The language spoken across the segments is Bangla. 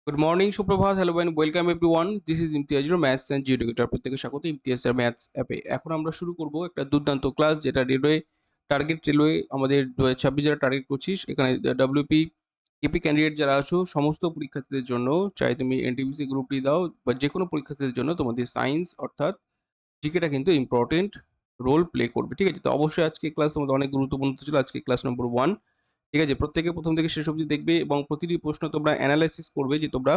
গুড মর্নিং সুপ্রভাত hello and welcome everyone this is Imtiaz your maths and geography প্রত্যেকে স্বাগত ইমতিয়াজ এর ম্যাথস অ্যাপে। এখন আমরা শুরু করব একটা দুর্দান্ত ক্লাস যেটা রেলওয়ে টার্গেট রেলওয়ে আমাদের 2026 যারা টার্গেট করছিস এখানে ডব্লিউপি কেপি ক্যান্ডিডেট যারা আছো সমস্ত পরীক্ষার্থীদের জন্য চাই তুমি এনটিপিসি গ্রুপ ডি দাও বা যে কোনো পরীক্ষার্থীদের জন্য তোমাদের সায়েন্স অর্থাৎ জিকেটা কিন্তু ইম্পর্টেন্ট রোল প্লে করবে। ঠিক আছে, তো অবশ্যই আজকে ক্লাস তোমাদের অনেক গুরুত্বপূর্ণ ছিল। আজকে ক্লাস নম্বর 1। ঠিক আছে, প্রত্যেকে প্রথম থেকে শেষ অবধি দেখবে এবং প্রতিটি প্রশ্ন তোমরা অ্যানালাইসিস করবে যে তোমরা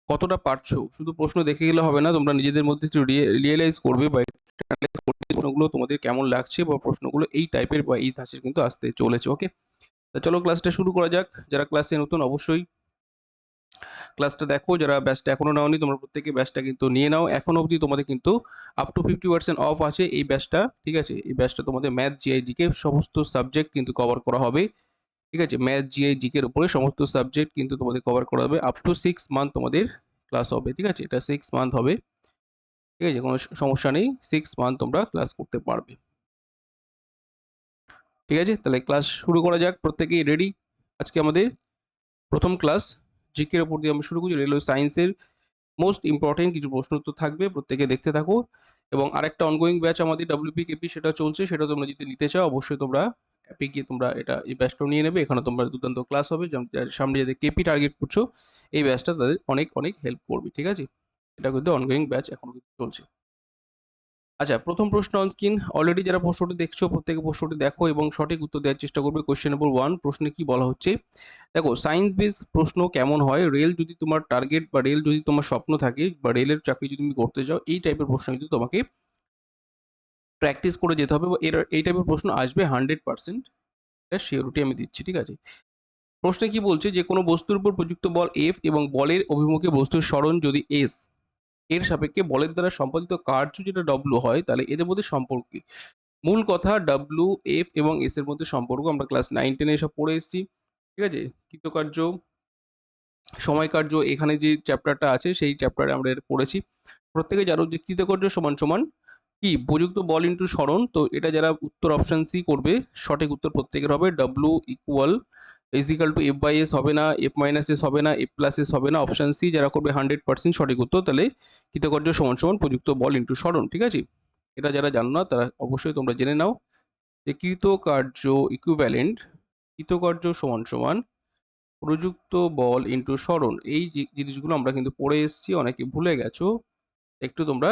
কতটা পারছো। শুধু প্রশ্ন দেখে গেলে হবে না, তোমরা নিজেদের মধ্যে একটু রিয়েলাইজ করবে বা অ্যানালাইজ করবে প্রশ্নগুলো তোমাদের কেমন লাগছে বা প্রশ্নগুলো এই টাইপের বা এই ধাঁচের কিন্তু আসতে চলেছে। ওকে, তা চলো ক্লাসটা শুরু করা যাক। যারা ক্লাসে নতুন অবশ্যই ক্লাসটা দেখো, যারা ব্যাচটা এখনো নাওনি তোমরা প্রত্যেকে ব্যাচটা কিন্তু নিয়ে নাও। এখন অবধি তোমাদের কিন্তু আপ টু 50% অফ আছে এই ব্যাচটা। ঠিক আছে, এই ব্যাচটা তোমাদের ম্যাথ জিআই জিকে সমস্ত সাবজেক্ট কিন্তু কভার করা হবে। ঠিক আছে, ম্যাথ জিআই জিকের উপরে সমস্ত সাবজেক্ট কিন্তু তোমাদের কভার করা হবে। আপ টু 6 মান্থ তোমাদের ক্লাস হবে। ঠিক আছে, এটা 6 মান্থ হবে। ঠিক আছে, কোনো সমস্যা নেই, 6 মান্থ তোমরা ক্লাস করতে পারবে। ঠিক আছে, তাহলে ক্লাস শুরু করা যাক। প্রত্যেকেই রেডি? আজকে আমাদের প্রথম ক্লাস জিকের উপর দিয়ে আমরা শুরু করছি। রেলওয়ে সায়েন্সের মোস্ট ইম্পর্টেন্ট কিছু প্রশ্ন উত্তর থাকবে, প্রত্যেকে দেখতে থাকো। এবং আরেকটা অনগোয়িং ব্যাচ আমাদের ডব্লিউপি কেপি সেটা চলছে, সেটা তোমরা যদি নিতে চাও অবশ্যই তোমরা অ্যাপে গিয়ে তোমরা এই ব্যাচটা নিয়ে নেবে। এখানে তোমরা দুর্দান্ত ক্লাস হবে। যার সামনে যাদের কেপি টার্গেট করছো এই ব্যাচটা তাদের অনেক অনেক হেল্প করবে। ঠিক আছে, এটা কিন্তু অনগোয়িং ব্যাচ এখনো কিন্তু চলছে। আচ্ছা, প্রথম প্রশ্ন অন স্ক্রিন। অলরেডি যারা প্রশ্নটি দেখছো প্রত্যেকে প্রশ্নটি দেখো এবং সঠিক উত্তর দেওয়ার চেষ্টা করবে। কোশ্চেন নম্বর 1 প্রশ্নে কি বলা হচ্ছে দেখো, সায়েন্স বেস প্রশ্ন কেমন হয়, রেল যদি তোমার টার্গেট বা রেল যদি তোমার স্বপ্ন থাকে বা রেলের চাকরি যদি তুমি করতে চাও এই টাইপের প্রশ্ন কিন্তু তোমাকে প্র্যাকটিস করে যেতে হবে। এই টাইপের প্রশ্ন আসবে 100%, এটা শিওরিটি আমি দিচ্ছি। ঠিক আছে, প্রশ্নে কি বলছে যে কোনো বস্তুর উপর প্রযুক্ত বল এফ এবং বলের অভিমুখে বস্তুর সরণ যদি এস এর সাপেক্ষে বলের দ্বারা সম্পাদিত কার্য যেটা ডব্লু হয়, তাহলে এদের মধ্যে সম্পর্ক কি? মূল কথা ডব্লু এফ এবং এস এর মধ্যে সম্পর্ক আমরা ক্লাস 9-10 এসব পড়ে এসেছি। ঠিক আছে, কৃতকার্য সময় কার্য এখানে যে চ্যাপ্টারটা আছে সেই চ্যাপ্টারে আমরা এটা পড়েছি। প্রত্যেকে জানো যে কৃতকার্য সমান সমান কি প্রযুক্ত বল ইন্টু সরণ। তো এটা যারা উত্তর অপশন সি করবে সঠিক উত্তর প্রত্যেকের হবে W equal equal to F by S হবে না, এফ মাইনাস এস হবে না, এফ প্লাস এস হবে না। অপশন সি যারা করবে 100% সঠিক উত্তর। তাহলে কৃতকার্য সমান সমান প্রযুক্ত বল ইন্টু সরণ। ঠিক আছে, এটা যারা জানো না তারা অবশ্যই তোমরা জেনে নাও যে কৃতকার্য ইকুইভ্যালেন্ট কৃতকার্য সমান সমান প্রযুক্ত বল ইন্টু সরণ। এই জিনিসগুলো আমরা কিন্তু পড়ে এসেছি, অনেকে ভুলে গেছো, একটু তোমরা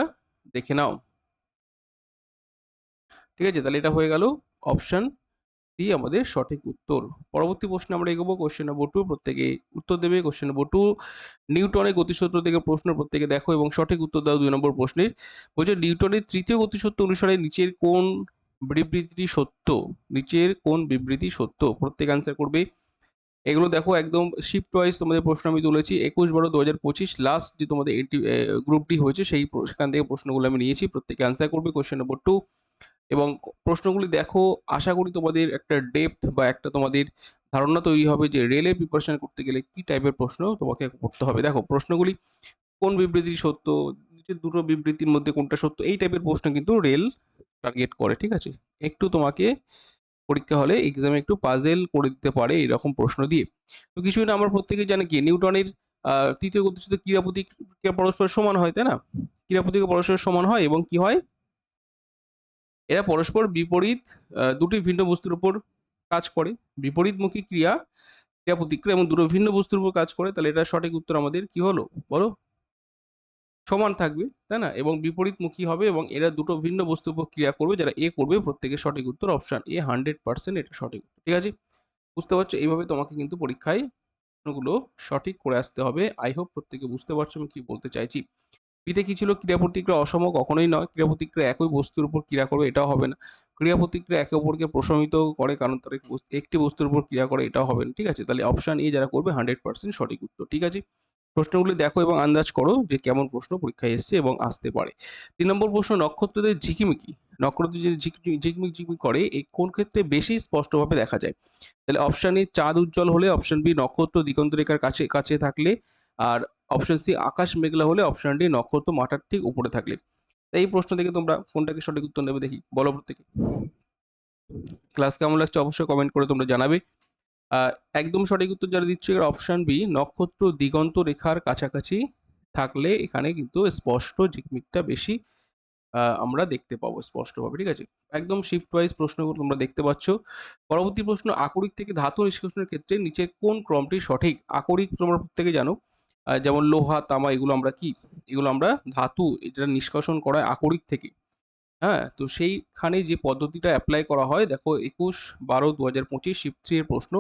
দেখে নাও। ঠিক আছে, তাহলে এটা হয়ে গেল অপশন সি আমাদের সঠিক উত্তর। পরবর্তী প্রশ্নে আমরা এগোবো। কোশ্চেন নম্বর 2 প্রত্যেকে উত্তর দেবে। কোশ্চেন নম্বর 2 নিউটনের গতিসূত্র থেকে প্রশ্ন প্রত্যেকে দেখো এবং সঠিক উত্তর দাও 2 নম্বর প্রশ্নের। বলছে নিউটনের তৃতীয় গতিসূত্র অনুসারে নিচের কোন বিবৃতিটি সত্য? নিচের কোন বিবৃতি সত্য? প্রত্যেকে আনসার করবে। এগুলো দেখো একদম শিফট ওয়াইজ তোমাদের প্রশ্ন আমি তুলেছি। 21/12/2025 লাস্ট যে তোমাদের গ্রুপ ডি হয়েছে সেই সেখান থেকে প্রশ্নগুলো আমি নিয়েছি। প্রত্যেকে আনসার করবে কোশ্চেন নম্বর 2 এবং প্রশ্নগুলি দেখো। আশা করি তোমাদের একটা ডেপথ বা একটা তোমাদের ধারণা তৈরি হবে যে রেলে প্রিপারেশন করতে গেলে কি টাইপের প্রশ্ন তোমাকে পড়তে হবে। দেখো প্রশ্নগুলি কোন বিবৃতি সত্য, নিচের দুটো বিবৃতির মধ্যে কোনটা সত্য, এই টাইপের প্রশ্ন কিন্তু রেল টার্গেট করে। ঠিক আছে, একটু তোমাকে পরীক্ষা হলে এক্সামে একটু পাজেল করে দিতে পারে এরকম প্রশ্ন দিয়ে। তো কিছুই না, আমরা প্রত্যেকে জানি কি নিউটনের তৃতীয় গতিসূত্রে ক্রিয়া প্রতিক্রিয়া পরস্পর সমান হয়, তাই না? ক্রিয়া প্রতিক্রিয়া পরস্পর সমান হয় এবং কি হয়, এরা পরস্পর বিপরীত দুটি ভিন্ন বস্তুর উপর কাজ করে। বিপরীতমুখী ক্রিয়া ক্রিয়া প্রতিক্রিয়া এবং দুটো ভিন্ন বস্তুর উপর কাজ করে। তাহলে এটা সঠিক উত্তর আমাদের কি হলো বলো? সমান থাকবে, তাই না? এবং বিপরীতমুখী হবে এবং এরা দুটো ভিন্ন বস্তুর উপর ক্রিয়া করবে। যারা এ করবে প্রত্যেকের সঠিক উত্তর অপশন এ 100%, এটা সঠিক। ঠিক আছে, বুঝতে পারছো? এইভাবে তোমাকে কিন্তু পরীক্ষায় প্রশ্নগুলো সঠিক করে আসতে হবে। আই হোপ প্রত্যেকে বুঝতে পারছো আমি কি বলতে চাইছি। বিতে কি ছিল, ক্রিয়া প্রতিক্রিয়া অসম কখনোই নয়। ক্রিয়া প্রতিক্রিয়া একই বস্তুর উপর ক্রিয়া করবে, এটাও হবে না। ক্রিয়া প্রতিক্রিয়া একে অপরকে প্রশমিত করে কারণ তারা একটি বস্তুর উপর ক্রিয়া করে, এটাও হবে না। ঠিক আছে, তাহলে অপশন এ যারা করবে 100% সঠিক উত্তর। ঠিক আছে, প্রশ্নগুলি দেখো এবং আন্দাজ করো যে কেমন প্রশ্ন পরীক্ষায় এসছে এবং আসতে পারে। 3 নম্বর প্রশ্ন, নক্ষত্রদের ঝিকিমিকি নক্ষত্র যদি ঝিকমিক ঝিকমিক করে এই কোন ক্ষেত্রে বেশি স্পষ্টভাবে দেখা যায়? তাহলে অপশন এ চাঁদ উজ্জ্বল হলে, অপশন বি নক্ষত্র দিগন্ত রেখার কাছে কাছে থাকলে, আর অপশন সি আকাশ মেঘলা হলে, অপশন ডি নক্ষত্র মাথার ঠিক উপরে থাকলে। এই প্রশ্ন থেকে তোমরা কোনটাকে সঠিক উত্তর নেবে দেখি, বলো প্রত্যেকে। ক্লাস কেমন লাগছে অবশ্যই কমেন্ট করে তোমরা জানাবে। একদম সঠিক উত্তর যারা দিচ্ছে এর অপশন বি, নক্ষত্র দিগন্ত রেখার কাছাকাছি থাকলে এখানে কিন্তু স্পষ্ট ঝিকমিকটা বেশি আমরা দেখতে পাবো স্পষ্টভাবে, ঠিক আছে। একদম শিফট ওয়াইজ প্রশ্নগুলো তোমরা দেখতে পাচ্ছ। পরবর্তী প্রশ্ন, আকরিক থেকে ধাতু নিষ্কাশনের ক্ষেত্রে নিচের কোন ক্রমটি সঠিক? আকরিক তোমরা প্রত্যেকে জানো, যেমন লোহা, তামা, এগুলো আমরা কি, এগুলো আমরা ধাতু, এটা নিষ্কাশন করা হয় আকরিক থেকে। হ্যাঁ, তো সেইখানে যে পদ্ধতিটা অ্যাপ্লাই করা হয়, দেখো 21/12/2025 শিফট 3 এর প্রশ্ন।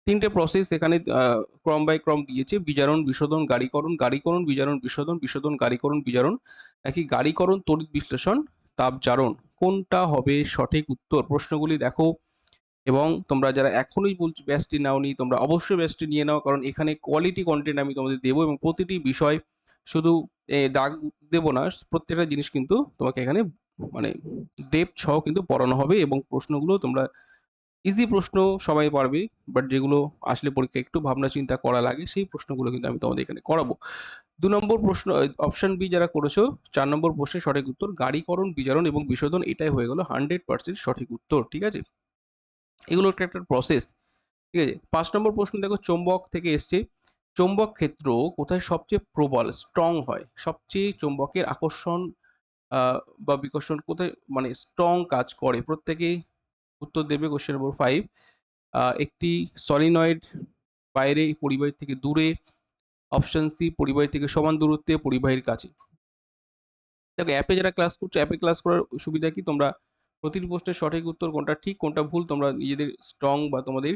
3টে প্রসেস এখানে ক্রম বাই ক্রম দিয়েছে, বিজারণ, বিশোধন, গাড়িকরণ, গাড়িকরণ, বিজারণ, বিশোধন, বিশোধন, গাড়িকরণ, বিজারণ, নাকি গাড়িকরণ, তড়িৎ বিশ্লেষণ, তাপজারণ। কোনটা হবে সঠিক উত্তর? প্রশ্নগুলি দেখো, এবং তোমরা যারা এখনই বলছো ব্যাচটি নাওনি, তোমরা অবশ্যই ব্যাচটি নিয়ে নাও, কারণ এখানে কোয়ালিটি কন্টেন্ট আমি তোমাদের দেবো এবং প্রতিটি বিষয় শুধু দাগ দেবো না, প্রত্যেকটা জিনিস কিন্তু তোমাকে এখানে মানে ডেপথ সহ কিন্তু পড়ানো হবে, এবং প্রশ্নগুলো তোমরা ইজি প্রশ্ন সবাই পারবে, বাট যেগুলো আসলে পরীক্ষা একটু ভাবনা চিন্তা করা লাগে সেই প্রশ্নগুলো কিন্তু আমি তোমাদের এখানে করাবো। 2 নম্বর প্রশ্ন, অপশন বি যারা করেছো, 4 নম্বর প্রশ্নের সঠিক উত্তর গাড়িকরণ, বিজারণ এবং বিশোধন, এটাই হয়ে গেল 100% সঠিক উত্তর, ঠিক আছে। এগুলো একটা প্রসেস, ঠিক আছে। 5 নম্বর প্রশ্ন দেখো, চৌম্বক থেকে এসছে, চৌম্বক ক্ষেত্র কোথায় সবচেয়ে প্রবল স্ট্রং হয়? সবচেয়ে চৌম্বকের আকর্ষণ বা বিকর্ষণ কোথায় মানে স্ট্রং কাজ করে? প্রত্যেকেই উত্তর দেবে। কোশ্চেন নম্বর 5, একটি সলিনয়েড বাইরে, পরিবাহী থেকে দূরে, অপশন সি পরিবাহী থেকে সমান দূরত্বে, পরিবাহীর কাছে। দেখো অ্যাপে যারা ক্লাস করছো, অ্যাপে ক্লাস করার সুবিধা কি, তোমরা প্রতিটি প্রশ্নের সঠিক উত্তর কোনটা ঠিক কোনটা ভুল তোমরা নিজেদের স্ট্রং বা তোমাদের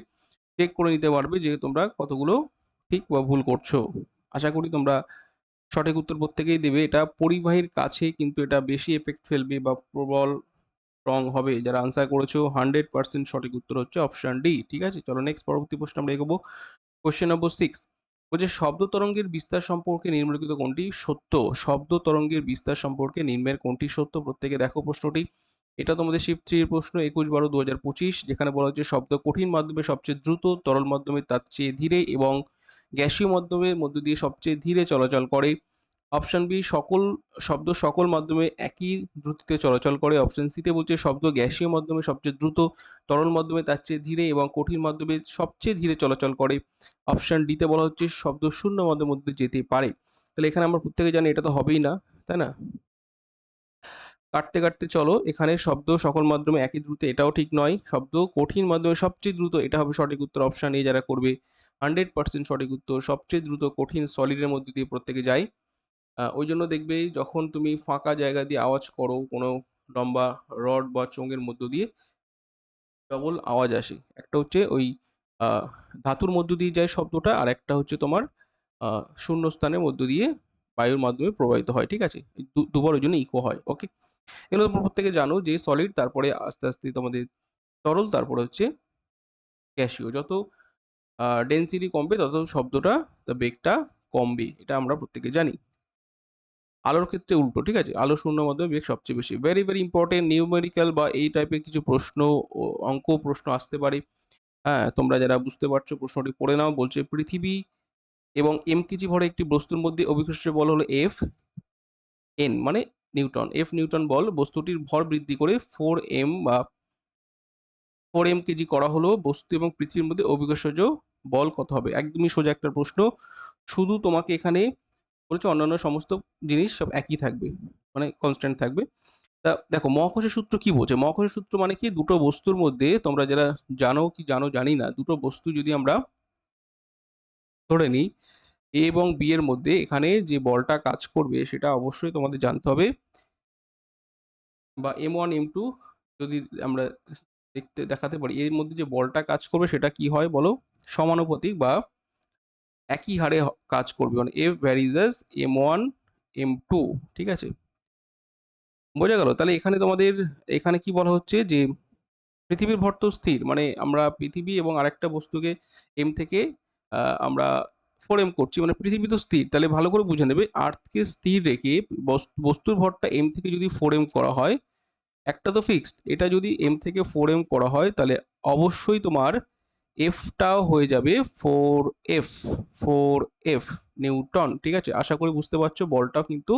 চেক করে নিতে পারবে যে তোমরা কতগুলো ঠিক বা ভুল করছো। আশা করি তোমরা সঠিক উত্তর প্রত্যেকেই দেবে। এটা পরিবাহীর কাছে কিন্তু এটা বেশি এফেক্ট ফেলবে বা প্রবল স্ট্রং হবে। যারা আনসার করেছো 100% সঠিক উত্তর হচ্ছে অপশন ডি, ঠিক আছে। চলো নেক্সট পরবর্তী প্রশ্ন আমরা এগোবো। কোশ্চেন নম্বর 6, বলছে শব্দ তরঙ্গের বিস্তার সম্পর্কে নিম্নলিখিত কোনটি সত্য? শব্দ তরঙ্গের বিস্তার সম্পর্কে নিম্নের কোনটি সত্য? প্রত্যেকে দেখো প্রশ্নটি, এটা তোমাদের শিফট 3 এর প্রশ্ন 21/12/2025, যেখানে বলা হচ্ছে শব্দ কঠিন মাধ্যমে সবচেয়ে দ্রুত, তরল মাধ্যমে তার চেয়ে ধীরে এবং গ্যাসীয় মাধ্যমের মধ্য দিয়ে সবচেয়ে ধীরে চলাচল করে। অপশন বি, শব্দ সকল মাধ্যমে একই দ্রুতিতে চলাচল করে। অপশন সিতে বলছে শব্দ গ্যাসীয় মাধ্যমে সবচেয়ে দ্রুত, তরল মাধ্যমে তার চেয়ে ধীরে এবং কঠিন মাধ্যমে সবচেয়ে ধীরে চলাচল করে। অপশন ডিতে বলা হচ্ছে শব্দ শূন্য মাধ্যমের মধ্যে যেতে পারে। তাহলে এখানে আমরা প্রত্যেকে জানি এটা তো হবেই না, তাই না। কাটতে কাটতে চলো, এখানে শব্দ সকল মাধ্যমে একই দ্রুত, এটাও ঠিক নয়। শব্দ কঠিন মাধ্যমে সবচেয়ে দ্রুত, এটা হবে সঠিক উত্তর। অপশন এ যারা করবে 100% সঠিক উত্তর। সবচেয়ে দ্রুত কঠিন সলিডের মধ্যে দিয়ে প্রত্যেকে যায়। ওই জন্য দেখবে যখন তুমি ফাঁকা জায়গা দিয়ে আওয়াজ করো, কোনো লম্বা রড বা চোঙের মধ্য দিয়ে ডবল আওয়াজ আসে। একটা হচ্ছে ওই ধাতুর মধ্য দিয়ে যায় শব্দটা, আর একটা হচ্ছে তোমার শূন্যস্থানের মধ্য দিয়ে বায়ুর মাধ্যমে প্রবাহিত হয়, ঠিক আছে। দুবার ওই জন্য ইকো হয়, ওকে। এগুলো তোমরা প্রত্যেকে জানো যে সলিড, তারপরে আস্তে আস্তে তোমাদের তরল, তারপরে হচ্ছে গ্যাসীয়। যত ডেন্সিটি কমবে তত শব্দটা বেগটা কমবে, এটা আমরা প্রত্যেকে জানি। আলোর ক্ষেত্রে উল্টো, ঠিক আছে। আলো শূন্য মাধ্যমে বেগ সবচেয়ে বেশি। ভেরি ভেরি ইম্পর্টেন্ট, নিউমেরিক্যাল বা এই টাইপের কিছু প্রশ্ন ও অঙ্ক প্রশ্ন আসতে পারে। হ্যাঁ, তোমরা যারা বুঝতে পারছো প্রশ্নটি পড়ে নাও। বলছে পৃথিবী এবং এম কেজি ভরে একটি বস্তুর মধ্যে অভিকর্ষজ বল হলো এফ এন মানে নিউটন। এফ নিউটন বল, বস্তুটির ভর বৃদ্ধি করে 4m বা 4m কেজি করা হলো। বস্তু এবং পৃথিবীর মধ্যে অভিকর্ষজ বল কত হবে? একদমই সোজা একটা প্রশ্ন। শুধু তোমাকে এখানে বলেছে অন্যান্য সমস্ত জিনিস সব একই থাকবে, মানে কনস্ট্যান্ট থাকবে। তা দেখো মহাকর্ষের সূত্র কি বোঝে? মহাকর্ষের সূত্র মানে কি, দুটো বস্তুর মধ্যে, তোমরা যারা জানো কি জানো জানি না, দুটো বস্তু যদি আমরা ধরে নিই এ এবং বি এর মধ্যে, এখানে যে বলটা কাজ করবে সেটা অবশ্যই তোমাদের জানতে হবে, বা M1 M2 যদি আমরা দেখাতে পারি, এর মধ্যে যে বলটা কাজ করবে সেটা কি হয় বলো? সমানুপাতিক বা একই হারে কাজ করবে, মানে F ভ্যারিজেস M1 M2, ঠিক আছে। বোঝা গেল? তাহলে এখানে তোমাদের এখানে কি বলা হচ্ছে যে পৃথিবীর ভর তো স্থির, মানে আমরা পৃথিবী এবং আরেকটা বস্তুকে এম থেকে আমরা 4m করছি, মানে পৃথিবী তো স্থির। তাহলে ভালো করে বুঝে নেবে, আর্থকে স্থির রেখে বস্তুর ভরটা এম থেকে যদি 4m করা হয়, একটা তো ফিক্সড, এটা যদি এম থেকে 4m করা হয় তাহলে অবশ্যই তোমার এফটাও হয়ে যাবে 4f নিউটন, ঠিক আছে। আশা করি বুঝতে পারছো, বলটাও কিন্তু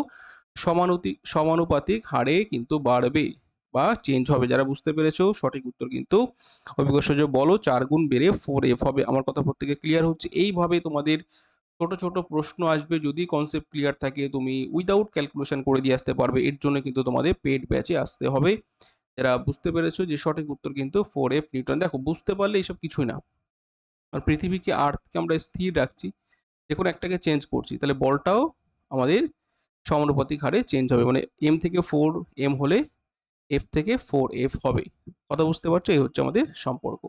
সমানুপাতিক হারে কিন্তু বাড়বে বা চেঞ্জ হবে। যারা বুঝতে পেরেছো সঠিক উত্তর কিন্তু অভিজ্ঞ বলো 4 গুণ বেড়ে 4f হবে। আমার কথা প্রত্যেকে ক্লিয়ার হচ্ছে? এইভাবে তোমাদের ছোট ছোট প্রশ্ন আসবে, যদি কনসেপ্ট ক্লিয়ার থাকে তুমি উইদাউট ক্যালকুলেশন করে দিয়ে আসতে পারবে। এর জন্য কিন্তু তোমাদের পেড ব্যাচে আসতে হবে। যারা বুঝতে পেরেছো যে সঠিক উত্তর কিন্তু 4f নিউটন। দেখো বুঝতে পারলে এইসব কিছুই না। আর পৃথিবীকে আর্থকে আমরা স্থির রাখছি, যে কোনো একটাকে চেঞ্জ করছি, তাহলে বলটাও আমাদের সমানুপাতিক হারে চেঞ্জ হবে। মানে m থেকে 4m হলে f থেকে 4f হবে। কথা বুঝতে পারছো? এই হচ্ছে আমাদের সম্পর্ক।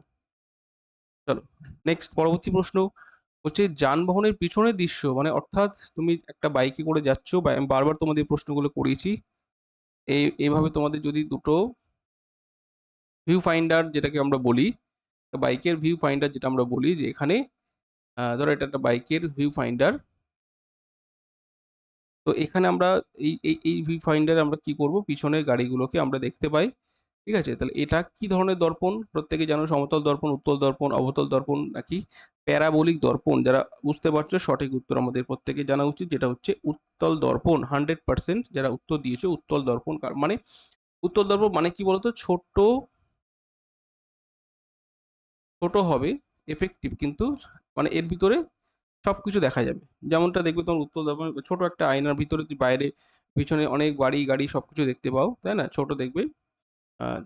চলো নেক্সট পরবর্তী প্রশ্ন হচ্ছে যানবাহনের পিছনের দৃশ্য, মানে অর্থাৎ তুমি একটা বাইকে করে যাচ্ছ, বা আমি বারবার তোমাদের প্রশ্নগুলো করিয়েছি, এইভাবে তোমাদের যদি দুটো ভিউ ফাইন্ডার যেটাকে আমরা বলি, বাইকের ভিউ ফাইন্ডার যেটা আমরা বলি, যে এখানে ধরো এটা একটা বাইকের ভিউ ফাইন্ডার। তো এখানে আমরা এই ভিউ ফাইন্ডারে আমরা কি করব, পিছনের গাড়িগুলোকে আমরা দেখতে পাই। ঠিক আছে, তাহলে এটা কি ধরনের দর্পণ? প্রত্যেকে জানো সমতল দর্পণ, উত্তল দর্পণ, অবতল দর্পণ নাকি প্যারাবোলিক দর্পণ? যারা বুঝতে পারছো সঠিক উত্তর আমাদের প্রত্যেকে জানা উচিত, যেটা হচ্ছে উত্তল দর্পণ। 100% যারা উত্তর দিয়েছে উত্তল দর্পণ। মানে উত্তল দর্পণ মানে কি বলতো, ছোট ছোট হবে এফেক্টিভ, কিন্তু মানে এর ভিতরে সবকিছু দেখা যাবে। যেমনটা দেখবে তোমার উত্তল দর্পণ ছোট একটা আয়নার ভিতরে বাইরে পিছনে অনেক বাড়ি গাড়ি সবকিছু দেখতে পাও, তাই না? ছোট দেখবে।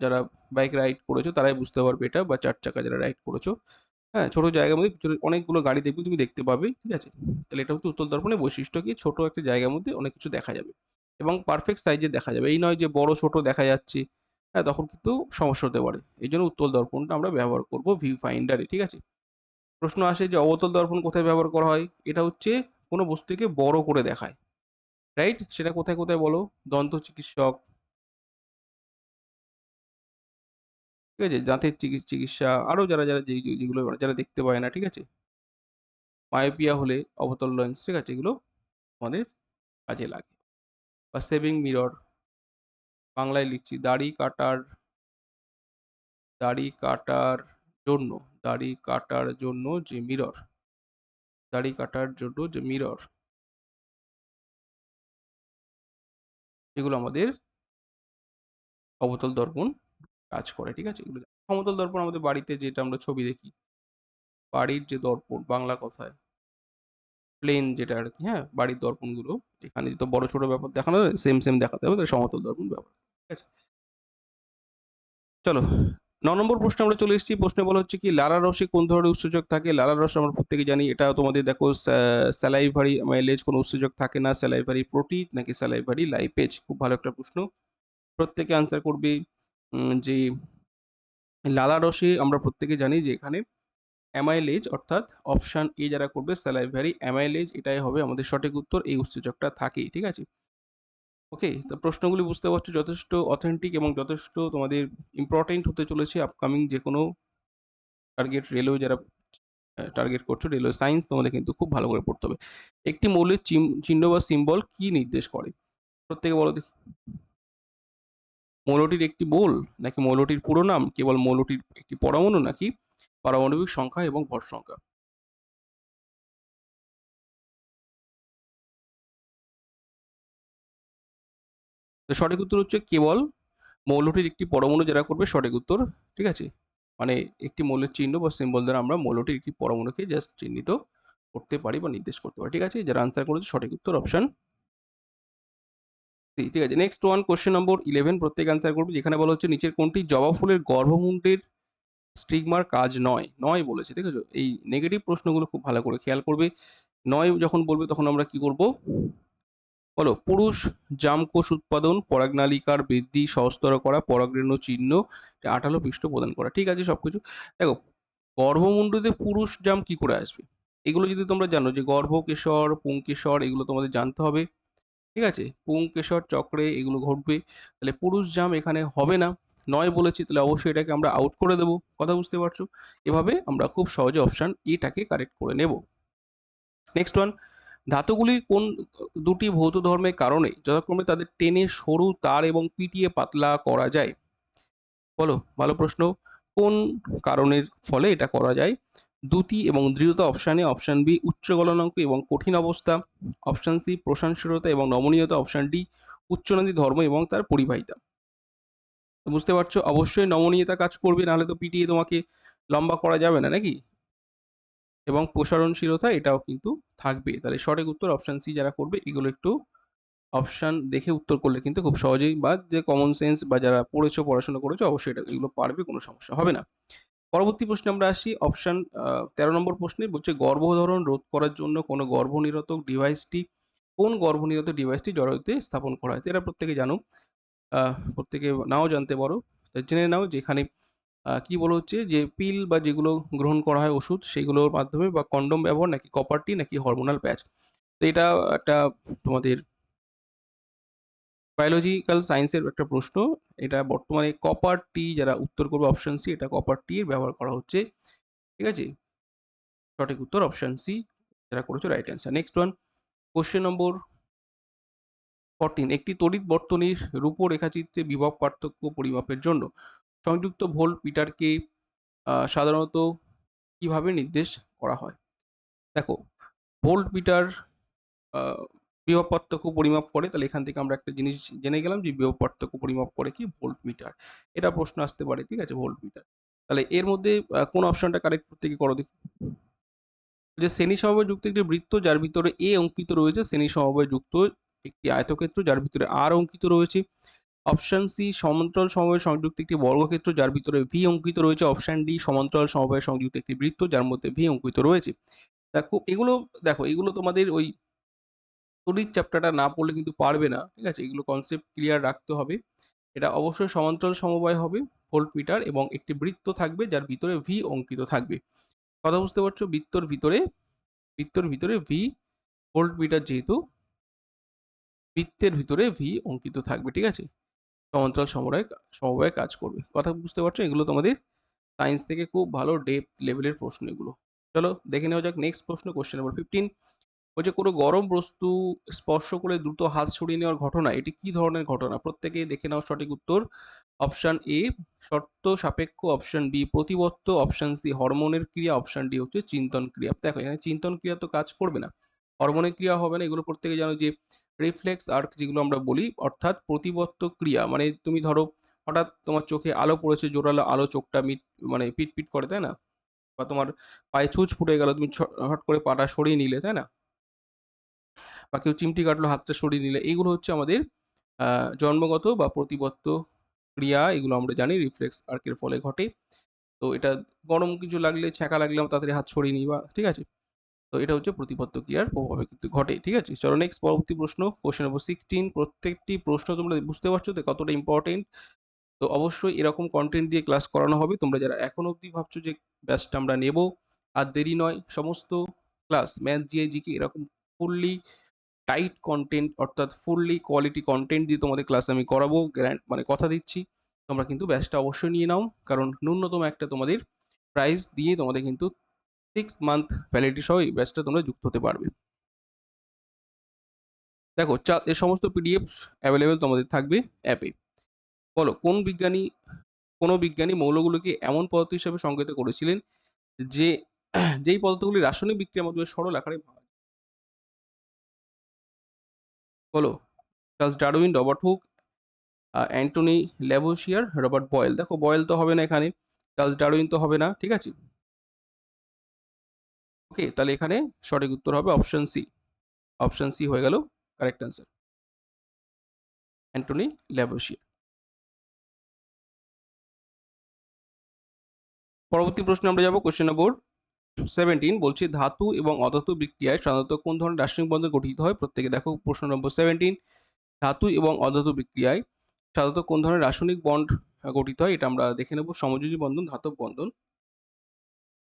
যারা বাইক রাইড করেছো তারাই বুঝতে পারবে এটা, বা 4 চাকা যারা রাইড করেছো। হ্যাঁ, ছোট জায়গার মধ্যে অনেকগুলো গাড়ি দেখবে, তুমি দেখতে পাবে। ঠিক আছে, তাহলে এটা হচ্ছে উত্তল দর্পণের বৈশিষ্ট্য, কি ছোট একটা জায়গার মধ্যে অনেক কিছু দেখা যাবে এবং পারফেক্ট সাইজে দেখা যাবে। এই নয় যে বড় ছোট দেখা যাচ্ছে, হ্যাঁ, তখন কিন্তু সমস্যা হতে পারে। এই জন্য উত্তল দর্পণটা আমরা ব্যবহার করব ভিউ ফাইন্ডারে। ঠিক আছে, প্রশ্ন আসে যে অবতল দর্পণ কোথায় ব্যবহার করা হয়? এটা হচ্ছে কোনো বস্তুকে বড় করে দেখায়, রাইট? সেটা কোথায় কোথায় বলো? দন্ত চিকিৎসক, ঠিক আছে, দাঁতের চিকিৎসা, আরো যারা যারা যেগুলো যারা দেখতে পায় না, ঠিক আছে, মায়োপিয়া হলে অবতল লেন্স, ঠিক আছে, এগুলো আমাদের কাজে লাগে। বা সেভিং মিরর, বাংলায় লিখছি দাড়ি কাটার জন্য, দাড়ি কাটার জন্য যে মিরর, দাড়ি কাটার জন্য যে মিরর, এগুলো আমাদের অবতল দর্পণ কাজ করে। ঠিক আছে, এগুলো সমতল দর্পণ আমাদের বাড়িতে যেটা আমরা ছবি দেখি, বাড়ির যে দর্পণ, বাংলা কথায় প্লেন যেটা আর কি, হ্যাঁ, বাড়ির দর্পণগুলো, এখানে তো বড় ছোট ব্যাপার দেখানো সেম সেম দেখাতে হবে, তাই সমতল দর্পণ ব্যবহার। ঠিক আছে, চলো 9 নম্বর প্রশ্নে আমরা চলে এসেছি। প্রশ্নে বলা হচ্ছে কি লালার রসে কোন ধরনের উৎসেচক থাকে? লালার রস আমরা প্রত্যেকে জানি, এটা তোমাদের দেখো স্যালাইভারি মাইলেজ কোনো উৎসেচক থাকে না, স্যালাইভারি প্রোটিন নাকি স্যালাইভারি লাইপেজ? খুব ভালো একটা প্রশ্ন, প্রত্যেকে আনসার করবে। যে লালা রসে আমরা প্রত্যেকে জানি যে এখানে অ্যামাইলেজ, অর্থাৎ অপশন এ যারা করবে স্যালাইভারি অ্যামাইলেজ, এটাই হবে আমাদের সঠিক উত্তর। এই উৎসেচকটা থাকে। ঠিক আছে, ওকে, তো প্রশ্নগুলি বুঝতে পারছো যথেষ্ট অথেন্টিক এবং যথেষ্ট তোমাদের ইম্পর্টেন্ট হতে চলেছে আপকামিং যে কোনো টার্গেট রেলওয়ে, যারা টার্গেট করছো রেলওয়ে সায়েন্স, তোমাদের কিন্তু খুব ভালো করে পড়তে হবে। একটি মৌলের চিহ্ন বা সিম্বল কি নির্দেশ করে? প্রত্যেকে বলো দেখি। মৌলটির একটি বোল, নাকি মৌলটির পুরো নাম, কেবল মৌলটির একটি পরমাণু, নাকি পারমাণবিক সংখ্যা এবং ভর সংখ্যা? তো সঠিক উত্তর হচ্ছে কেবল মৌলটির একটি পরমাণু যারা করবে সঠিক উত্তর। ঠিক আছে, মানে একটি মৌলের চিহ্ন বা সিম্বল দ্বারা আমরা মৌলটির একটি পরমাণুকে জাস্ট চিহ্নিত করতে পারি বা নির্দেশ করতে পারি। ঠিক আছে, যারা আনসার করেছে সঠিক উত্তর অপশন সি। ঠিক আছে, নেক্সট ওয়ান কোশ্চেন নম্বর 11, প্রত্যেক আনসার করবে। যেখানে বলা হচ্ছে নিচের কোনটি জবা ফুলের গর্ভমুণ্ডের স্টিগমার কাজ নয়? নয় বলেছে, ঠিক আছে। এই নেগেটিভ প্রশ্নগুলো খুব ভালো করে খেয়াল করবে। নয় যখন বলবে তখন আমরা কি করব বলো? পুরুষ জামকোষ উৎপাদন, পরাগনালিকার বৃদ্ধি সহজতর করা, পরাগরেণু চিহ্ন, আঠালো পৃষ্ঠ প্রদান করা। ঠিক আছে, সবকিছু দেখো। গর্ভমুণ্ডতে পুরুষ জাম কি করে আসবে? এগুলো যদি তোমরা জানো যে গর্ভকেশর, পুংকেশর, এগুলো তোমাদের জানতে হবে। ঠিক আছে, পুংকেশর চক্রে এগুলো ঘটবে, তাহলে পুরুষ জাম এখানে হবে না। নয় বলেছি, তাহলে অবশ্যই এটাকে আমরা আউট করে দেবো। কথা বুঝতে পারছো? এভাবে আমরা খুব সহজে অপশন এটাকে কারেক্ট করে নেব। নেক্সট ওয়ান, ধাতুগুলির কোন দুটি ভৌত ধর্মের কারণে যথাক্রমে তাদের টেনে সরু তার এবং পিটিয়ে পাতলা করা যায়? বলো, ভালো প্রশ্ন। কোন কারণের ফলে এটা করা যায়? দ্যুতি এবং দৃঢ়তা অপশন এ, অপশন বি উচ্চ গলনাঙ্ক এবং কঠিন অবস্থা, অপশন সি প্রশংসনীয়তা এবং নমনীয়তা, অপশন ডি উচ্চনদী ধর্ম এবং তার পরিবাহিতা। তো বুঝতে পারছো, অবশ্যই নমনীয়তা কাজ করবে, নাহলে তো পিটিয়ে তোমাকে লম্বা করা যাবে না নাকি। এবং প্রসারণশীলতা এটাও কিন্তু থাকবে। তাহলে সঠিক উত্তর অপশন সি যারা করবে, এগুলো একটু অপশন দেখে উত্তর করলে কিন্তু খুব সহজেই, বা যে কমন সেন্স বা যারা পড়েছো পড়াশোনা করেছো অবশ্যই এটা এগুলো পারবে, কোনো সমস্যা হবে না। পরবর্তী প্রশ্নে আমরা আসি, অপশন 13 নম্বর প্রশ্নে বলছে গর্ভধারণ রোধ করার জন্য কোনো গর্ভনিরোধক ডিভাইসটি, কোন গর্ভনিরোধক ডিভাইসটি জরায়ুতে স্থাপন করা হয়? এরা প্রত্যেকে জানো, প্রত্যেকে নাও জানতে পারো, তাই জেনে নাও যে এখানে কি বলা হচ্ছে যে পিল বা যেগুলো গ্রহণ করা হয় ওষুধ, সেগুলোর মাধ্যমে, বা কন্ডম ব্যবহার, নাকি কপার টি, নাকি হরমোনাল প্যাচ। তো এটা একটা তোমাদের বায়োলজিক্যাল সায়েন্সের একটা প্রশ্ন। এটা বর্তমানে কপার টি, যারা উত্তর করবে অপশন সি, এটা কপার টি এর ব্যবহার করা হচ্ছে। ঠিক আছে, সঠিক উত্তর অপশন সি যারা করেছো, right answer. Next one, question number 14, একটি তড়িৎ বর্তনীর রূপরেখাচিত্রে বিভব পার্থক্য পরিমাপের জন্য সংযুক্ত ভোল্ট মিটারকে সাধারণত কিভাবে নির্দেশ করা হয়? দেখো, ভোল্ট মিটার বিভব পার্থক্য পরিমাপ করে, তাহলে এখান থেকে আমরা একটা জিনিস জেনে গেলাম যে বিভব পার্থক্য পরিমাপ করে কি, ভোল্ট মিটার। এটা প্রশ্ন আসতে পারে, ঠিক আছে, ভোল্ট মিটার। তাহলে এর মধ্যে কোন অপশনটা কারেক্ট, প্রত্যেকে করো দেখি। যে শ্রেণী সমবায় যুক্ত একটি বৃত্ত যার ভিতরে এ অঙ্কিত রয়েছে, শ্রেণী সমবায় যুক্ত একটি আয়তক্ষেত্র যার ভিতরে আর অঙ্কিত রয়েছে। অপশন সি, সমান্তরাল সমবায় সংযুক্ত একটি বর্গক্ষেত্র যার ভিতরে ভি অঙ্কিত রয়েছে। অপশন ডি, সমান্তরাল সমবায় সংযুক্ত একটি বৃত্ত যার মধ্যে ভি অঙ্কিত রয়েছে। দেখো এগুলো, দেখো এগুলো তোমাদের ওই তড়িৎ চ্যাপ্টারটা না পড়লে কিন্তু পারবে না, ঠিক আছে, এগুলো কনসেপ্ট ক্লিয়ার রাখতে হবে। এটা অবশ্যই সমান্তরাল সমবায় হবে, ভোল্টমিটার, এবং একটি বৃত্ত থাকবে যার ভিতরে ভি অঙ্কিত থাকবে। কথা বুঝতে পারছো, বৃত্তর ভিতরে ভি, ভোল্টমিটার যেহেতু বৃত্তের ভিতরে ভি অঙ্কিত থাকবে, ঠিক আছে, সমান্তরাল সমবায়ে কাজ করবে। কথা বুঝতে পারছো, এগুলো তোমাদের সায়েন্স থেকে খুব ভালো ডেপথ লেভেলের প্রশ্ন এগুলো। চলো দেখে নেওয়া যাক নেক্সট প্রশ্ন, কোশ্চেন নাম্বার 15, বলছে কোনো গরম বস্তু স্পর্শ করে দ্রুত হাত সরিয়ে নেওয়ার ঘটনা, এটি কি ধরনের ঘটনা? প্রত্যেকেই দেখে নাও সঠিক উত্তর। অপশন এ শর্ত সাপেক্ষ, অপশন বি প্রতিবর্ত, অপশন সি হরমোনের ক্রিয়া, অপশন ডি হচ্ছে চিন্তন ক্রিয়া। দেখো এখানে চিন্তন ক্রিয়া তো কাজ করবে না, হরমোনের ক্রিয়া হবে না, এগুলো প্রত্যেকে জানো যে রিফ্লেক্স আর্ক যেগুলো আমরা বলি, অর্থাৎ প্রতিবর্ত ক্রিয়া। মানে তুমি ধরো হঠাৎ তোমার চোখে আলো পড়েছে, জোরালো আলো, চোখটা মানে পিট করে, তাই না? বা তোমার পায়ে ছুঁচ ফুটে গেল, তুমি হট করে পাটা সরিয়ে নিলে, তাই না? বা কেউ চিমটি কাটলো, হাতটা সরিয়ে নিলে, এগুলো হচ্ছে আমাদের জন্মগত বা প্রতিবর্ত ক্রিয়া, এগুলো আমরা জানি রিফ্লেক্স আর্কের ফলে ঘটে। তো এটা গরম কিছু লাগলে, ছ্যাঁকা লাগলে আমরা তাড়াতাড়ি হাত সরিয়ে নিই, বা ঠিক আছে, তো এটা হচ্ছে প্রতিবর্ত ক্রিয়ার প্রভাবে কিন্তু ঘটে, ঠিক আছে। চলো নেক্সট পরবর্তী প্রশ্ন, কোশ্চেন নম্বর 16, প্রত্যেকটি প্রশ্ন তোমরা বুঝতে পারছো তো কতটা ইম্পর্টেন্ট। তো অবশ্যই এরকম কন্টেন্ট দিয়ে ক্লাস করানো হবে। তোমরা যারা এখন অবধি ভাবছো যে ব্যাচটা আমরা নেব, আর দেরি নয়, সমস্ত ক্লাস ম্যাথ, জিআই, জিকে এরকম ফুললি টাইট কন্টেন্ট, অর্থাৎ ফুললি কোয়ালিটি কন্টেন্ট দিয়ে তোমাদের ক্লাস আমি করাবো, মানে কথা দিচ্ছি। তোমরা কিন্তু ব্যাচটা অবশ্যই নিয়ে নাও, কারণ ন্যূনতম একটা তোমাদের প্রাইস দিয়ে তোমাদের কিন্তু 6 মান্থ ভ্যালিডিটি সহ এই ব্যাচটা তোমরা যুক্ত হতে পারবে। দেখো এই সমস্ত পিডিএফ অ্যাভেলেবেল তোমাদের থাকবে অ্যাপে। বলো কোনো বিজ্ঞানী মৌলগুলোকে এমন পদার্থ হিসেবে সংজ্ঞায়িত করেছিলেন যে যেই পদার্থগুলি রাসায়নিক বিক্রিয়ার মাধ্যমে সরল আকারে ভাঙা যায়? বলো, Charles Darwin, Robert Hooke, Antony Lavoisier, Robert Boyle. দেখো বয়েল তো হবে না এখানে, চার্লস ডারউইন তো হবে না, ঠিক আছে। ওকে, তাহলে এখানে সঠিক উত্তর হবে অপশন সি। অপশন সি হয়ে গেল কারেক্ট অ্যান্সার, অ্যান্টনি ল্যাভোসিয়ার। পরবর্তী প্রশ্নে আমরা যাব, কোশ্চেন নম্বর 17, বলছি ধাতু এবং অধাতু বিক্রিয়ায় সাধারণত কোন ধরনের রাসায়নিক বন্ধন গঠিত হয়? প্রত্যেকে দেখো প্রশ্ন নম্বর 17, ধাতু এবং অধাতু বিক্রিয়ায় সাধারণত কোন ধরনের রাসায়নিক বন্ড গঠিত হয়? এটা আমরা দেখে নেব, সমযোজী বন্ধন, ধাতব বন্ধন,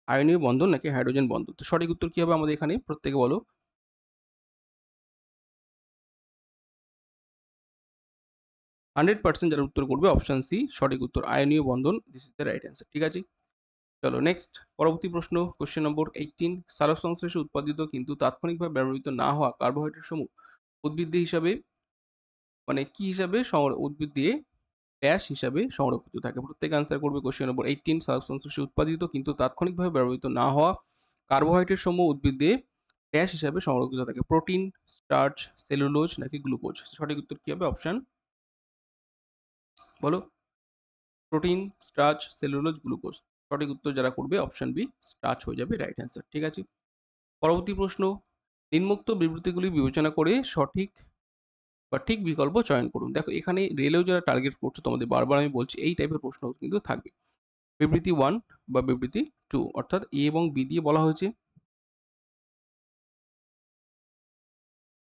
আয়নীয় বন্ধন, নাকি হাইড্রোজেন বন্ধন। তো সঠিক উত্তর কি হবে আমাদের এখানে, প্রত্যেকে বলো। 100% যারা উত্তর করবে অপশন সি সঠিক উত্তর, আয়নীয় বন্ধন, this is the right answer, ঠিক আছে। চলো নেক্সট পরবর্তী প্রশ্ন, কোশ্চেন নম্বর 18, সালোক সংশ্লেষে উৎপাদিত কিন্তু তাৎক্ষণিকভাবে ব্যবহৃত না হওয়া কার্বোহাইড্রেট সমূহ উদ্ভিদ দিয়ে হিসাবে, মানে কি হিসাবে উদ্ভিদ দিয়ে ড্যাশ হিসাবে সংরক্ষিত থাকে? প্রত্যেকে আনসার করবে। কোশ্চেন নম্বর 18, সালোক সংশ্লেষে উৎপাদিত কিন্তু তাৎক্ষণিকভাবে ব্যবহৃত না হওয়া কার্বোহাইড্রেট সমূহ উদ্ভিদ দিয়ে ড্যাশ হিসাবে সংরক্ষিত থাকে? প্রোটিন, স্টার্চ, সেলুলোজ, নাকি গ্লুকোজ। সঠিক উত্তর কি হবে? অপশন বলো। Protein, starch, cellulose, glucose. সঠিক উত্তর যারা করবে অপশন বি স্টার্চ হয়ে যাবে রাইট অ্যান্সার। ঠিক আছে, পরবর্তী প্রশ্ন, নিম্নোক্ত বিবৃতিগুলি বিবেচনা করে সঠিক বা ঠিক বিকল্প চয়ন করুন। দেখো এখানে রেলেও যারা টার্গেট করছো, তোমাদের বারবার আমি বলছি এই টাইপের প্রশ্ন কিন্তু থাকবে। বিবৃতি 1 বা বিবৃতি 2, অর্থাৎ এ এবং বি দিয়ে বলা হয়েছে।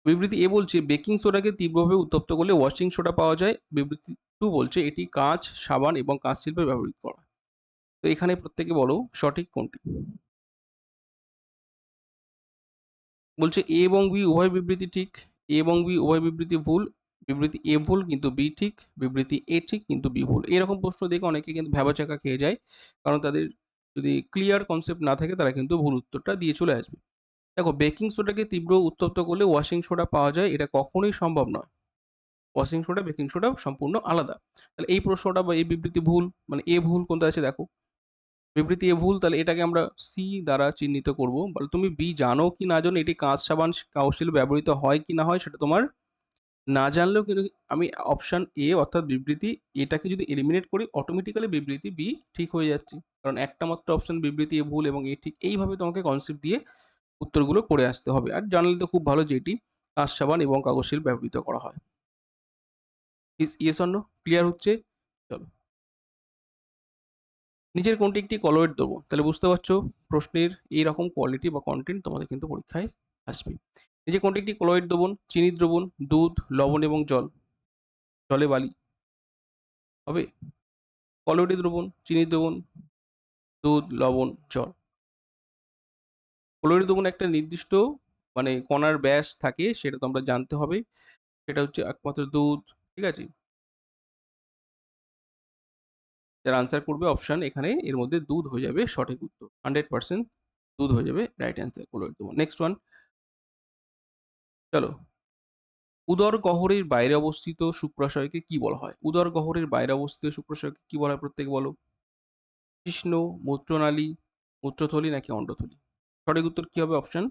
বিবৃতি এ বলছে বেকিং সোডাকে তীব্রভাবে উত্তপ্ত করলে ওয়াশিং সোডা পাওয়া যায়। বিবৃতি 2 বলছে এটি কাঁচ, সাবান এবং কাঁচ শিল্পে ব্যবহৃত করা। তো এখানে প্রত্যেকে বলো সঠিক কোনটি। বলছে এ এবং বি উভয় বিবৃতি ঠিক, এ এবং বি উভয় বিবৃতি ভুল, বিবৃতি এ ভুল কিন্তু বি ঠিক, বিবৃতি এ ঠিক কিন্তু বি ভুল। এরকম প্রশ্ন দেখে অনেকে কিন্তু ভ্যাবাচাকা খেয়ে যায়, কারণ তাদের যদি ক্লিয়ার কনসেপ্ট না থাকে তারা কিন্তু ভুল উত্তরটা দিয়ে চলে আসবে। দেখো বেকিং সোডাকে তীব্র উত্তপ্ত করলে ওয়াশিং সোডা পাওয়া যায়, এটা কখনোই সম্ভব নয়। ওয়াশিং সোডা বেকিং সোডা সম্পূর্ণ আলাদা। তাহলে এই প্রশ্নটা বা এই বিবৃতি ভুল, মানে এ ভুল কোনটা আছে দেখো, বিবৃতি এ ভুল, তাহলে এটাকে আমরা সি দ্বারা চিহ্নিত করব। বলে তুমি বি জানো কি না জানো এটি কাঁচ, সাবান, কাউশিল ব্যবহৃত হয় কি না হয় সেটা তোমার না জানলেও কিন্তু আমি অপশন এ অর্থাৎ বিবৃতি এটাকে যদি এলিমিনেট করি অটোমেটিক্যালি বিবৃতি বি ঠিক হয়ে যাচ্ছে, কারণ একটা মাত্র অপশন বিবৃতি এ ভুল এবং এ ঠিক। এইভাবে তোমাকে কনসেপ্ট দিয়ে উত্তরগুলো করে আসতে হবে। আর জানলে তো খুব ভালো যে এটি কাঁচ, সাবান এবং কাগজ ব্যবহৃত করা হয়। Is yes or no clear হচ্ছে? চলো, নিচের কোনটি একটি কলয়েড দেবো, তাহলে বুঝতে পারছো প্রশ্নের এইরকম কোয়ালিটি বা কন্টেন্ট তোমাদের কিন্তু পরীক্ষায় আসবে। নিচে কোনটি একটি কলয়েড দ্রবণ, চিনি দ্রবণ, দুধ, লবণ এবং জল। জলে বালি হবে। কলয়েডি দ্রবণ, চিনি দ্রবণ, দুধ, লবণ, জল। কলয়েডি দ্রবণ একটা নির্দিষ্ট মানে কণার ব্যাস থাকে, সেটা তোমরা জানতে হবে। সেটা হচ্ছে একমাত্র দুধ। ঠিক আছে, যারা আনসার করবে অপশন এখানে এর মধ্যে দুধ হয়ে যাবে সঠিক উত্তর। 100% দুধ হয়ে যাবে রাইট অ্যান্সার কলয়েড দ্রবণ। নেক্সট ওয়ান, চলো, উদর গহ্বরের বাইরে অবস্থিত শুক্রাশয়কে কি বলা হয়? উদর গহ্বরের বাইরে অবস্থিত শুক্রাশয়কে কি বলা হয় প্রত্যেকে বলো। কৃষ্ণ, মূত্রনালী, মূত্রথলি নাকি অন্ডথলি? সঠিক উত্তর কি হবে অপশন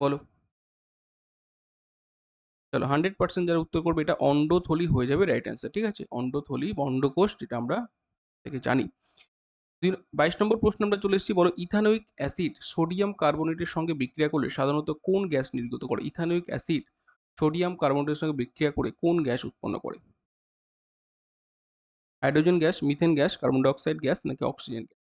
বলো। চলো 100% যারা উত্তর করবে এটা অন্ডথলি হয়ে যাবে রাইট অ্যান্সার। ঠিক আছে, অন্ডথলি বা অন্ডকোষ যেটা আমরা থেকে জানি। 22 নম্বর প্রশ্ন আমরা চলে এসেছি, বলো ইথানোয়িক অ্যাসিড সোডিয়াম কার্বনেটের সঙ্গে বিক্রিয়া করলে সাধারণত কোন গ্যাস নির্গত করে? ইথানোয়িক অ্যাসিড সোডিয়াম কার্বনেটের সঙ্গে বিক্রিয়া করে কোন গ্যাস উৎপন্ন করে? Hydrogen gas, methane gas, carbon dioxide gas নাকি অক্সিজেন গ্যাস?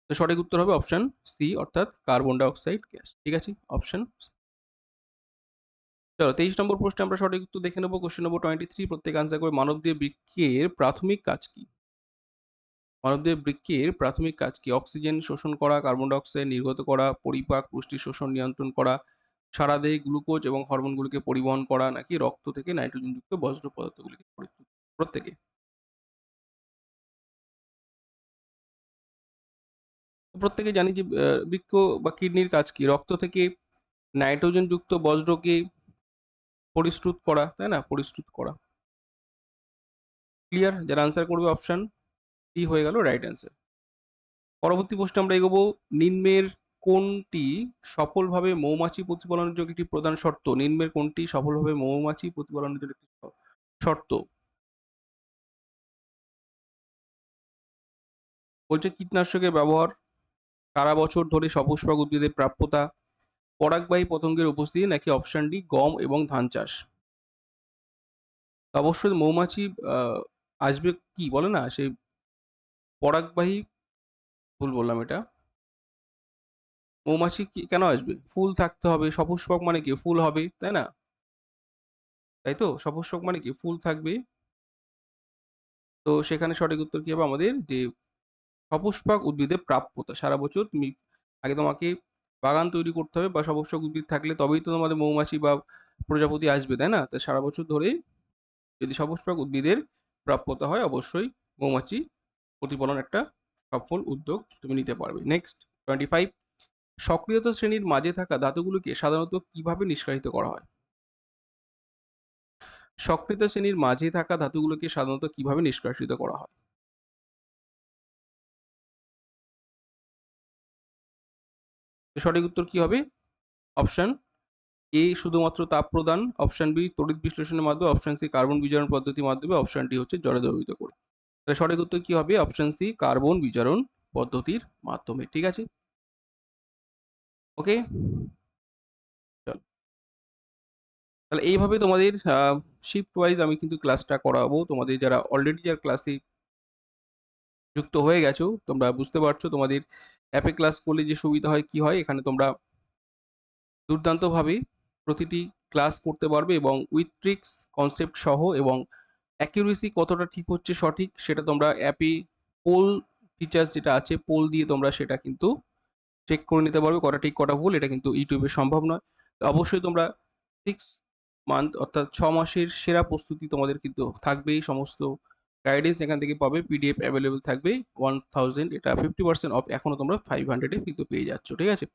তো সঠিক উত্তর হবে অপশন সি অর্থাৎ কার্বন ডাইঅক্সাইড গ্যাস। ঠিক আছে, অপশন। চলো 23 নম্বর প্রশ্নে আমরা সঠিক উত্তর দেখে নেবো। কোশ্চেন নম্বর 23 প্রত্যেক আনসার করে। মানবদেহ বৃক্কের প্রাথমিক কাজ কি? মানবদেহ বৃক্কের প্রাথমিক কাজ কি? অক্সিজেন শোষণ করা, কার্বন ডাইঅক্সাইড নির্গত করা, পরিপাক, পুষ্টি শোষণ নিয়ন্ত্রণ করা, সারা দেহে গ্লুকোজ এবং হরমোনগুলিকে পরিবহন করা নাকি রক্ত থেকে নাইট্রোজেনযুক্ত বজ্র পদার্থগুলিকে প্রত্যেকে। প্রত্যেকে জানি যে বৃক্ক বা কিডনির কাজ কি? রক্ত থেকে নাইট্রোজেন যুক্ত বজ্রকে পরিশ্রুত করা, তাই না? পরিশ্রুত করা। ক্লিয়ার? যারা আনসার করবে অপশন ডি হয়ে গেল রাইট অ্যান্সার। পরবর্তী প্রশ্নে আমরা এগোবো। নিম্নের কোনটি সফলভাবে মৌমাছি প্রতিপালনের জন্য একটি প্রধান শর্ত? নিম্নের কোনটি সফলভাবে মৌমাছি প্রতিপালনের জন্য একটি শর্ত? বলছে কীটনাশকের ব্যবহার, সারা বছর ধরে সপুষ্পক উদ্ভিদের প্রাপ্যতা, পরাগবাহী পতঙ্গের উপস্থিতি নাকি অপশন ডি গম এবং ধান চাষ? অবশ্যই মৌমাছি আসবে কি বলে না সেই পরাগবাহী, ভুল বললাম এটা। মৌমাছি কেন আসবে? ফুল থাকতে হবে, সপুষ্পক মানে কি ফুল হবে, তাই না? তাই তো, সপুষ্পক মানে কি ফুল থাকবে। তো সেখানে সঠিক উত্তর কি হবে আমাদের, যে সপুষ্পক উদ্ভিদের প্রাপ্যতা। সারা বছর তুমি আগে তোমাকে বাগান তৈরি করতে হবে বা সপুষ্পক উদ্ভিদ থাকলে তবেই তো তোমাদের মৌমাছি বা প্রজাপতি আসবে, তাই না? তাই সারা বছর ধরে যদি সপুষ্পক উদ্ভিদের প্রাপ্যতা হয় অবশ্যই মৌমাছি প্রতিপালন একটা সফল উদ্যোগ তুমি নিতে পারবে। নেক্সট 25, সক্রিয়তা শ্রেণীর মাঝে থাকা ধাতুগুলোকে সাধারণত কিভাবে নিষ্কাশিত করা হয়? সক্রিয়তা শ্রেণীর মাঝে থাকা ধাতুগুলোকে সাধারণত কিভাবে নিষ্কাশিত করা হয়? সঠিক উত্তর কি হবে অপশন এ শুধুমাত্র তাপ প্রদান, অপশন বি তড়িৎ বিশ্লেষণের মাধ্যমে, অপশন সি কার্বন বিজারণ পদ্ধতির মাধ্যমে, অপশন ডি হচ্ছে জলে দ্রবীভূত করে। তাহলে সঠিক উত্তর কি হবে? অপশন সি কার্বন বিজারণ পদ্ধতির মাধ্যমে। ঠিক আছে, ওকে, চল তাহলে এইভাবে তোমাদের শিফট ওয়াইজ আমি কিন্তু ক্লাসটা করাবো। তোমাদের যারা অলরেডি যারা ক্লাসে যুক্ত হয়ে গেছো তোমরা বুঝতে পারছো তোমাদের অ্যাপে ক্লাস করলে যে সুবিধা হয় কি হয়, এখানে তোমরা দুর্দান্তভাবে প্রতিটি ক্লাস করতে পারবে এবং উইথ ট্রিক্স কনসেপ্ট সহ, এবং অ্যাকিউরেসি কতটা ঠিক হচ্ছে সঠিক সেটা তোমরা অ্যাপে পোল ফিচার্স যেটা আছে, পোল দিয়ে তোমরা সেটা কিন্তু চেক করে নিতে পারবে কটা ঠিক কটা ভুল। এটা কিন্তু ইউটিউবে সম্ভব নয়। তো অবশ্যই তোমরা 6 মান্থ অর্থাৎ 6 মাসের সেরা প্রস্তুতি তোমাদের কিন্তু থাকবেই। সমস্ত গাইডেন্স এখান থেকে পাবে, পিডিএফ অ্যাভেলেবেল থাকবে 1000, এটা 50% অফ, এখনও তোমরা 500-এ কিন্তু পেয়ে যাচ্ছ। ঠিক আছে,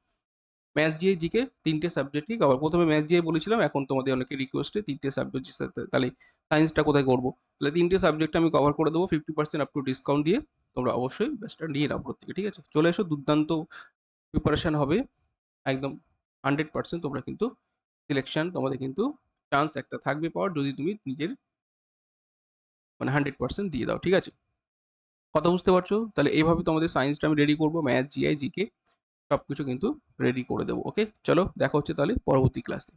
ম্যাথ জিএ জিকে 3টে সাবজেক্টই কভার। প্রথমে ম্যাথ জিএ বলেছিলাম, এখন তোমাদের অনেকে রিকোয়েস্টে 3টে সাবজেক্ট, তাহলে সায়েন্সটা কোথায় করবো? তাহলে 3টে সাবজেক্ট আমি কভার করে দেবো 50% আপ টু ডিসকাউন্ট দিয়ে। তোমরা অবশ্যই ব্যাচটা নিয়ে নাও প্রত্যেকে। ঠিক আছে, চলে এসো, দুর্দান্ত প্রিপারেশন হবে একদম 100%। তোমরা কিন্তু সিলেকশন, তোমাদের কিন্তু চান্স একটা থাকবে পাওয়ার, যদি তুমি নিজের মানে 100% দিয়ে দাও। ঠিক আছে, কথা বুঝতে পারছো? তাহলে এইভাবে তোমাদের সায়েন্সটা আমি রেডি করবো, ম্যাথ জিআই জিকে সব কিছু কিন্তু রেডি করে দেবো। ওকে, চলো দেখা হচ্ছে তাহলে পরবর্তী ক্লাসে।